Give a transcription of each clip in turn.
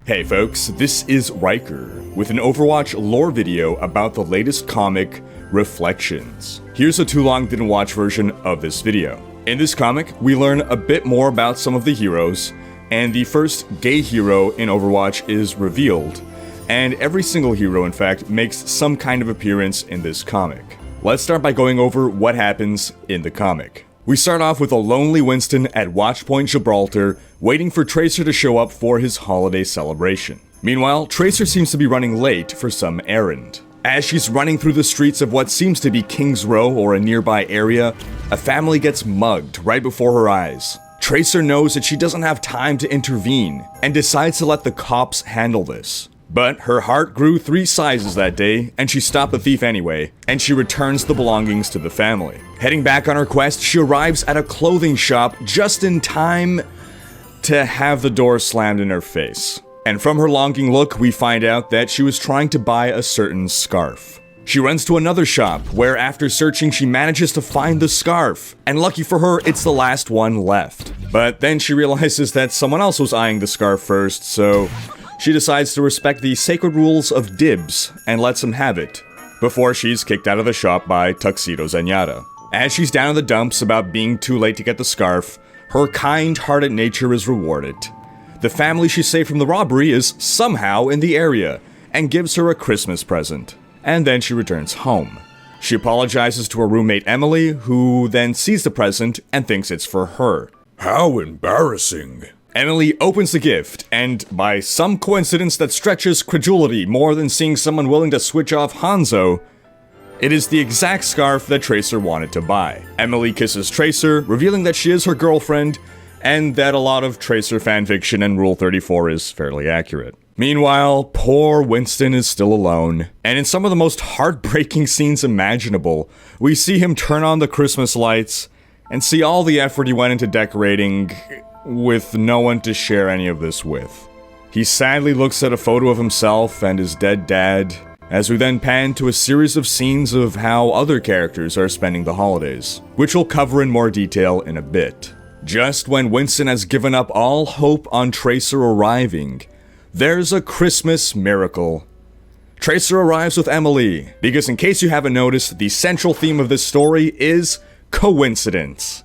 Hey folks, this is Rhykker with an Overwatch lore video about the latest comic, Reflections. Here's a too long didn't watch version of this video. In this comic, we learn a bit more about some of the heroes, and the first gay hero in Overwatch is revealed, and every single hero in fact makes some kind of appearance in this comic. Let's start by going over what happens in the comic. We start off with a lonely Winston at Watchpoint Gibraltar, waiting for Tracer to show up for his holiday celebration. Meanwhile, Tracer seems to be running late for some errand. As she's running through the streets of what seems to be King's Row or a nearby area, a family gets mugged right before her eyes. Tracer knows that she doesn't have time to intervene, and decides to let the cops handle this. But her heart grew 3 sizes that day, and she stopped the thief anyway, and she returns the belongings to the family. Heading back on her quest, she arrives at a clothing shop just in time to have the door slammed in her face. And from her longing look, we find out that she was trying to buy a certain scarf. She runs to another shop, where after searching she manages to find the scarf, and lucky for her, it's the last one left. But then she realizes that someone else was eyeing the scarf first, so she decides to respect the sacred rules of dibs and lets him have it, before she's kicked out of the shop by Tuxedo Zenyatta. As she's down in the dumps about being too late to get the scarf, her kind-hearted nature is rewarded. The family she saved from the robbery is somehow in the area, and gives her a Christmas present. And then she returns home. She apologizes to her roommate Emily, who then sees the present and thinks it's for her. How embarrassing. Emily opens the gift, and by some coincidence that stretches credulity more than seeing someone willing to switch off Hanzo, it is the exact scarf that Tracer wanted to buy. Emily kisses Tracer, revealing that she is her girlfriend, and that a lot of Tracer fanfiction and Rule 34 is fairly accurate. Meanwhile, poor Winston is still alone, and in some of the most heartbreaking scenes imaginable, we see him turn on the Christmas lights and see all the effort he went into decorating with no one to share any of this with. He sadly looks at a photo of himself and his dead dad, as we then pan to a series of scenes of how other characters are spending the holidays, which we'll cover in more detail in a bit. Just when Winston has given up all hope on Tracer arriving, there's a Christmas miracle. Tracer arrives with Emily, because in case you haven't noticed, the central theme of this story is coincidence.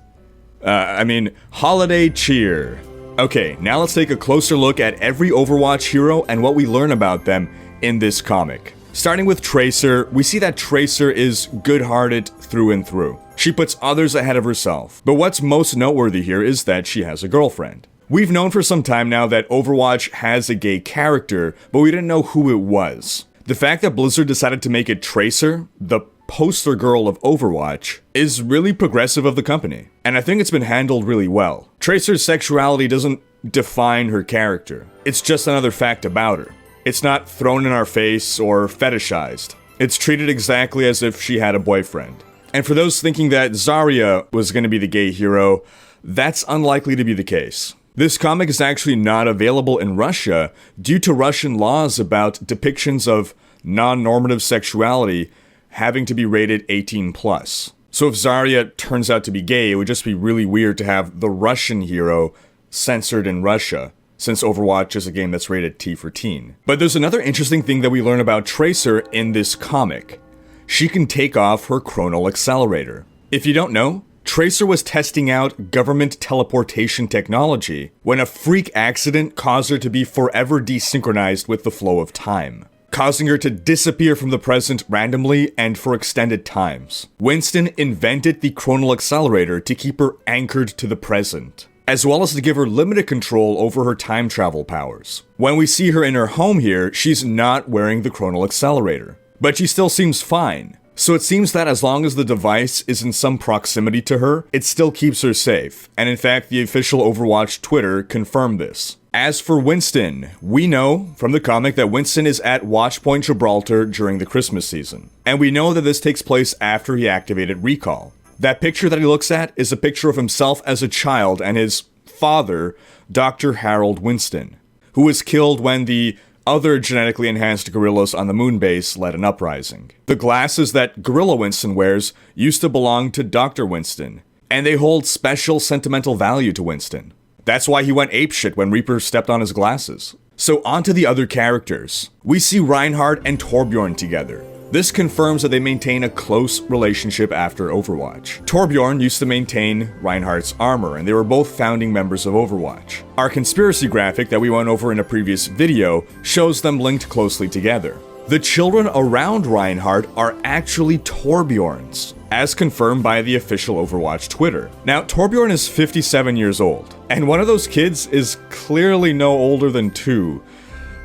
Holiday cheer. Okay, now let's take a closer look at every Overwatch hero and what we learn about them in this comic. Starting with Tracer, we see that Tracer is good-hearted through and through. She puts others ahead of herself. But what's most noteworthy here is that she has a girlfriend. We've known for some time now that Overwatch has a gay character, but we didn't know who it was. The fact that Blizzard decided to make it Tracer, the poster girl of Overwatch, is really progressive of the company, and I think it's been handled really well. Tracer's sexuality doesn't define her character. It's just another fact about her. It's not thrown in our face or fetishized. It's treated exactly as if she had a boyfriend. And for those thinking that Zarya was going to be the gay hero, that's unlikely to be the case. This comic is actually not available in Russia due to Russian laws about depictions of non-normative sexuality having to be rated 18+. So if Zarya turns out to be gay, it would just be really weird to have the Russian hero censored in Russia, since Overwatch is a game that's rated T for teen. But there's another interesting thing that we learn about Tracer in this comic. She can take off her chronal accelerator. If you don't know, Tracer was testing out government teleportation technology when a freak accident caused her to be forever desynchronized with the flow of time, causing her to disappear from the present randomly and for extended times. Winston invented the chronal accelerator to keep her anchored to the present, as well as to give her limited control over her time travel powers. When we see her in her home here, she's not wearing the chronal accelerator, but she still seems fine. So it seems that as long as the device is in some proximity to her, it still keeps her safe, and in fact the official Overwatch Twitter confirmed this. As for Winston, we know from the comic that Winston is at Watchpoint Gibraltar during the Christmas season, and we know that this takes place after he activated Recall. That picture that he looks at is a picture of himself as a child and his father, Dr. Harold Winston, who was killed when the other genetically enhanced gorillas on the moon base led an uprising. The glasses that Gorilla Winston wears used to belong to Dr. Winston, and they hold special sentimental value to Winston. That's why he went apeshit when Reaper stepped on his glasses. So on to the other characters. We see Reinhardt and Torbjorn together. This confirms that they maintain a close relationship after Overwatch. Torbjorn used to maintain Reinhardt's armor, and they were both founding members of Overwatch. Our conspiracy graphic that we went over in a previous video shows them linked closely together. The children around Reinhardt are actually Torbjorn's, as confirmed by the official Overwatch Twitter. Now, Torbjorn is 57 years old, and one of those kids is clearly no older than 2.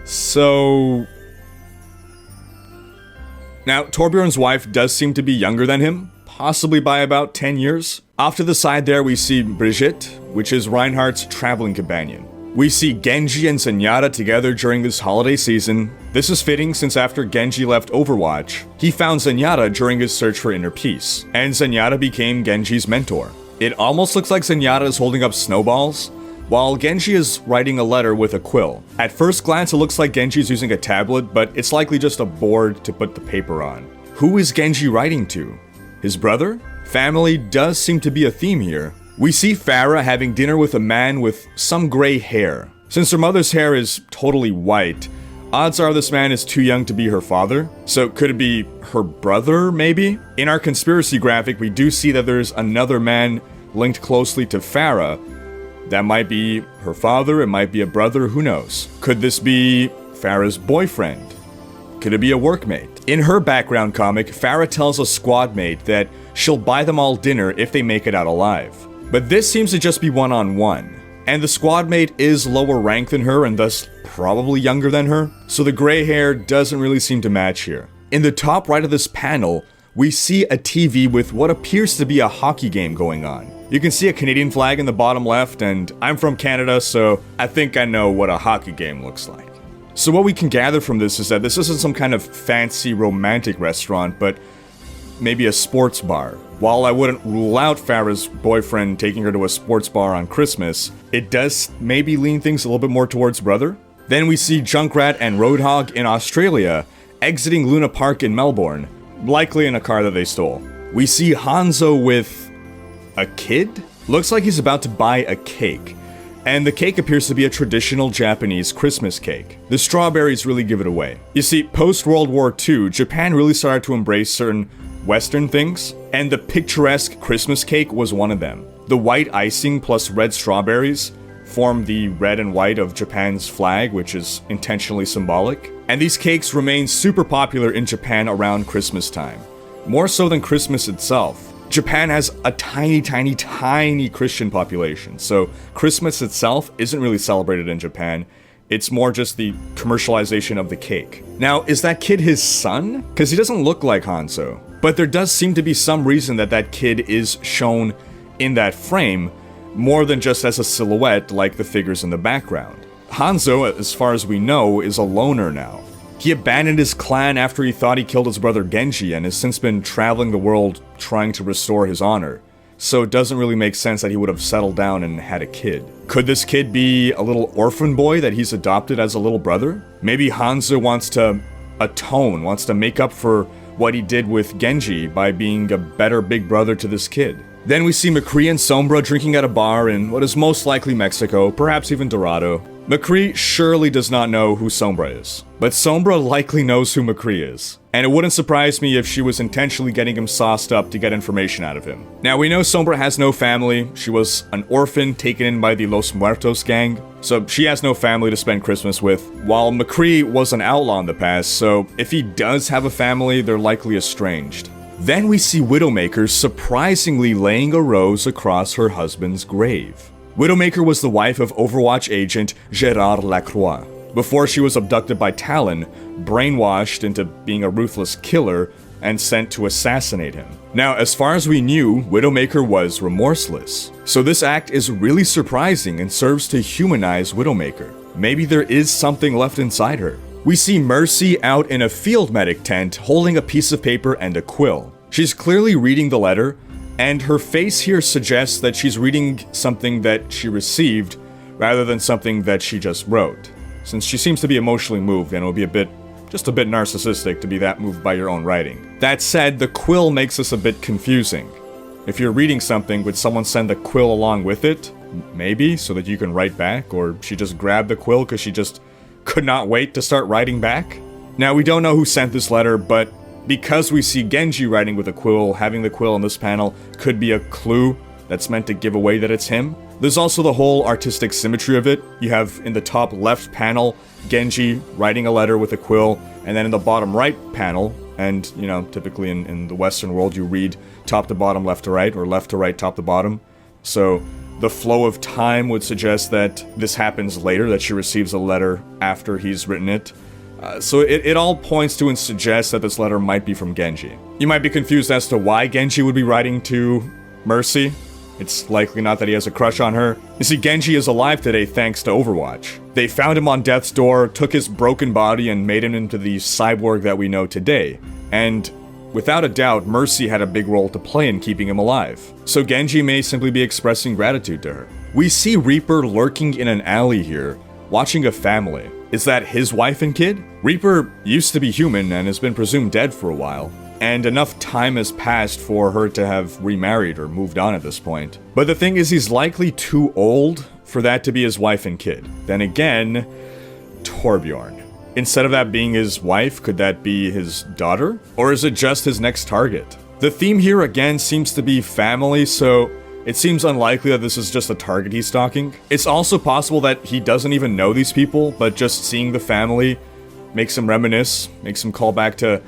So... Now, Torbjorn's wife does seem to be younger than him, possibly by about 10 years. Off to the side there we see Brigitte, which is Reinhardt's traveling companion. We see Genji and Zenyatta together during this holiday season. This is fitting since after Genji left Overwatch, he found Zenyatta during his search for inner peace, and Zenyatta became Genji's mentor. It almost looks like Zenyatta is holding up snowballs, while Genji is writing a letter with a quill. At first glance it looks like Genji is using a tablet, but it's likely just a board to put the paper on. Who is Genji writing to? His brother? Family does seem to be a theme here. We see Pharah having dinner with a man with some gray hair. Since her mother's hair is totally white, odds are this man is too young to be her father. So could it be her brother, maybe? In our conspiracy graphic, we do see that there's another man linked closely to Pharah. That might be her father, it might be a brother, who knows? Could this be Pharah's boyfriend? Could it be a workmate? In her background comic, Pharah tells a squad mate that she'll buy them all dinner if they make it out alive. But this seems to just be one-on-one, and the squad mate is lower rank than her and thus probably younger than her, so the gray hair doesn't really seem to match here. In the top right of this panel, we see a TV with what appears to be a hockey game going on. You can see a Canadian flag in the bottom left, and I'm from Canada, so I think I know what a hockey game looks like. So what we can gather from this is that this isn't some kind of fancy romantic restaurant, but maybe a sports bar. While I wouldn't rule out Pharah's boyfriend taking her to a sports bar on Christmas, it does maybe lean things a little bit more towards brother. Then we see Junkrat and Roadhog in Australia exiting Luna Park in Melbourne, likely in a car that they stole. We see Hanzo with a kid? Looks like he's about to buy a cake. And the cake appears to be a traditional Japanese Christmas cake. The strawberries really give it away. You see, post-World War II, Japan really started to embrace certain Western things, and the picturesque Christmas cake was one of them. The white icing plus red strawberries form the red and white of Japan's flag, which is intentionally symbolic. And these cakes remain super popular in Japan around Christmas time. More so than Christmas itself. Japan has a tiny Christian population, so Christmas itself isn't really celebrated in Japan. It's more just the commercialization of the cake. Now, is that kid his son? Because he doesn't look like Hanzo. But there does seem to be some reason that that kid is shown in that frame, more than just as a silhouette like the figures in the background. Hanzo, as far as we know, is a loner now. He abandoned his clan after he thought he killed his brother Genji and has since been traveling the world trying to restore his honor. So it doesn't really make sense that he would have settled down and had a kid. Could this kid be a little orphan boy that he's adopted as a little brother? Maybe Hanzo wants to atone, wants to make up for what he did with Genji by being a better big brother to this kid. Then we see McCree and Sombra drinking at a bar in what is most likely Mexico, perhaps even Dorado. McCree surely does not know who Sombra is, but Sombra likely knows who McCree is. And it wouldn't surprise me if she was intentionally getting him sauced up to get information out of him. Now we know Sombra has no family. She was an orphan taken in by the Los Muertos gang, so she has no family to spend Christmas with, while McCree was an outlaw in the past, so if he does have a family, they're likely estranged. Then we see Widowmaker surprisingly laying a rose across her husband's grave. Widowmaker was the wife of Overwatch agent Gerard Lacroix. Before she was abducted by Talon, brainwashed into being a ruthless killer, and sent to assassinate him. Now, as far as we knew, Widowmaker was remorseless. So this act is really surprising and serves to humanize Widowmaker. Maybe there is something left inside her. We see Mercy out in a field medic tent holding a piece of paper and a quill. She's clearly reading the letter, and her face here suggests that she's reading something that she received rather than something that she just wrote. Since she seems to be emotionally moved, and it would be just a bit narcissistic to be that moved by your own writing. That said, the quill makes this a bit confusing. If you're reading something, would someone send the quill along with it? Maybe, so that you can write back, or she just grabbed the quill because she just could not wait to start writing back. Now, we don't know who sent this letter, but because we see Genji writing with a quill, having the quill in this panel could be a clue that's meant to give away that it's him. There's also the whole artistic symmetry of it. You have in the top left panel, Genji writing a letter with a quill, and then in the bottom right panel, and, you know, typically in the Western world, you read top to bottom, left to right, or left to right, top to bottom. So the flow of time would suggest that this happens later, that she receives a letter after he's written it. So it all points to and suggests that this letter might be from Genji. You might be confused as to why Genji would be writing to Mercy. It's likely not that he has a crush on her. You see, Genji is alive today thanks to Overwatch. They found him on death's door, took his broken body, and made him into the cyborg that we know today. And without a doubt, Mercy had a big role to play in keeping him alive. So Genji may simply be expressing gratitude to her. We see Rhykker lurking in an alley here, watching a family. Is that his wife and kid? Rhykker used to be human and has been presumed dead for a while, and enough time has passed for her to have remarried or moved on at this point. But the thing is, he's likely too old for that to be his wife and kid. Then again, Torbjorn. Instead of that being his wife, could that be his daughter? Or is it just his next target? The theme here again seems to be family, so it seems unlikely that this is just a target he's stalking. It's also possible that he doesn't even know these people, but just seeing the family makes him reminisce, makes him call back to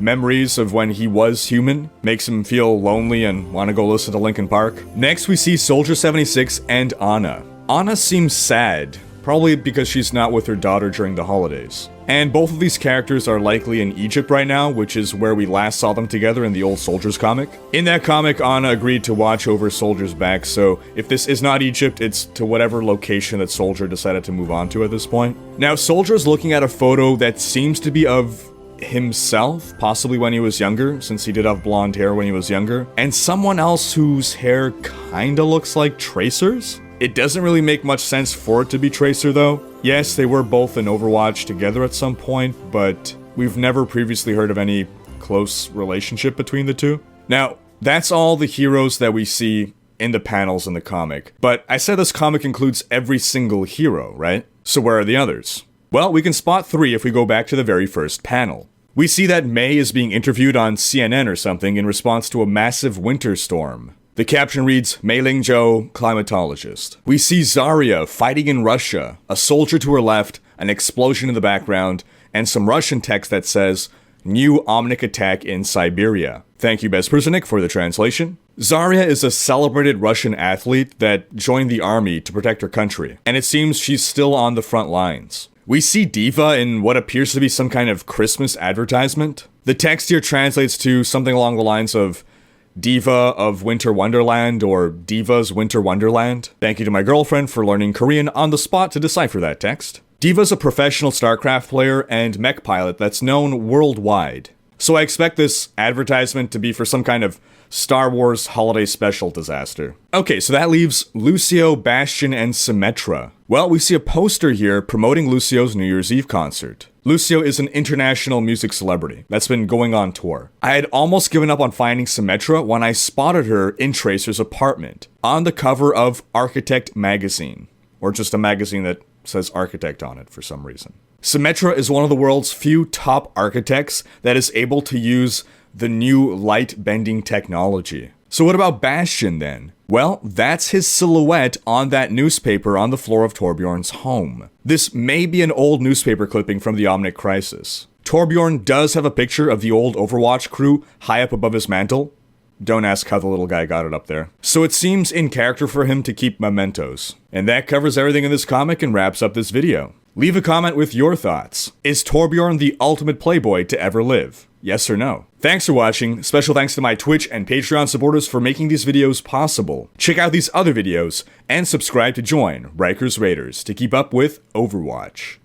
memories of when he was human, makes him feel lonely and want to go listen to Linkin Park. Next we see Soldier 76 and Ana. Ana seems sad, probably because she's not with her daughter during the holidays. And both of these characters are likely in Egypt right now, which is where we last saw them together in the old Soldiers comic. In that comic, Ana agreed to watch over Soldier's back, so if this is not Egypt, it's to whatever location that Soldier decided to move on to at this point. Now, Soldier's looking at a photo that seems to be of himself, possibly when he was younger, since he did have blonde hair when he was younger, and someone else whose hair kinda looks like Tracer's? It doesn't really make much sense for it to be Tracer though. Yes, they were both in Overwatch together at some point, but we've never previously heard of any close relationship between the two. Now, that's all the heroes that we see in the panels in the comic, but I said this comic includes every single hero, right? So where are the others? Well, we can spot 3 if we go back to the very first panel. We see that May is being interviewed on CNN or something in response to a massive winter storm. The caption reads, Mei Ling Zhou, climatologist. We see Zarya fighting in Russia, a soldier to her left, an explosion in the background, and some Russian text that says, New Omnic attack in Siberia. Thank you, Bezpersonik, for the translation. Zarya is a celebrated Russian athlete that joined the army to protect her country, and it seems she's still on the front lines. We see d.va in what appears to be some kind of Christmas advertisement. The text here translates to something along the lines of d.va of Winter Wonderland or d.va's Winter Wonderland. Thank you to my girlfriend for learning Korean on the spot to decipher that text. d.va's a professional StarCraft player and mech pilot that's known worldwide. So I expect this advertisement to be for some kind of Star Wars holiday special disaster. Okay, so that leaves Lucio, Bastian, and Symetra. Well, we see a poster here promoting Lucio's New Year's Eve concert. Lucio is an international music celebrity that's been going on tour. I had almost given up on finding Symetra when I spotted her in Tracer's apartment, on the cover of Architect magazine, or just a magazine that says Architect on it for some reason. Symetra is one of the world's few top architects that is able to use the new light bending technology. So what about Bastian then? Well, that's his silhouette on that newspaper on the floor of Torbjorn's home. This may be an old newspaper clipping from the Omnic Crisis. Torbjorn does have a picture of the old Overwatch crew high up above his mantle. Don't ask how the little guy got it up there. So it seems in character for him to keep mementos. And that covers everything in this comic and wraps up this video. Leave a comment with your thoughts. Is Torbjorn the ultimate playboy to ever live? Yes or no? Thanks for watching. Special thanks to my Twitch and Patreon supporters for making these videos possible. Check out these other videos and subscribe to join Rhykker's Raiders to keep up with Overwatch.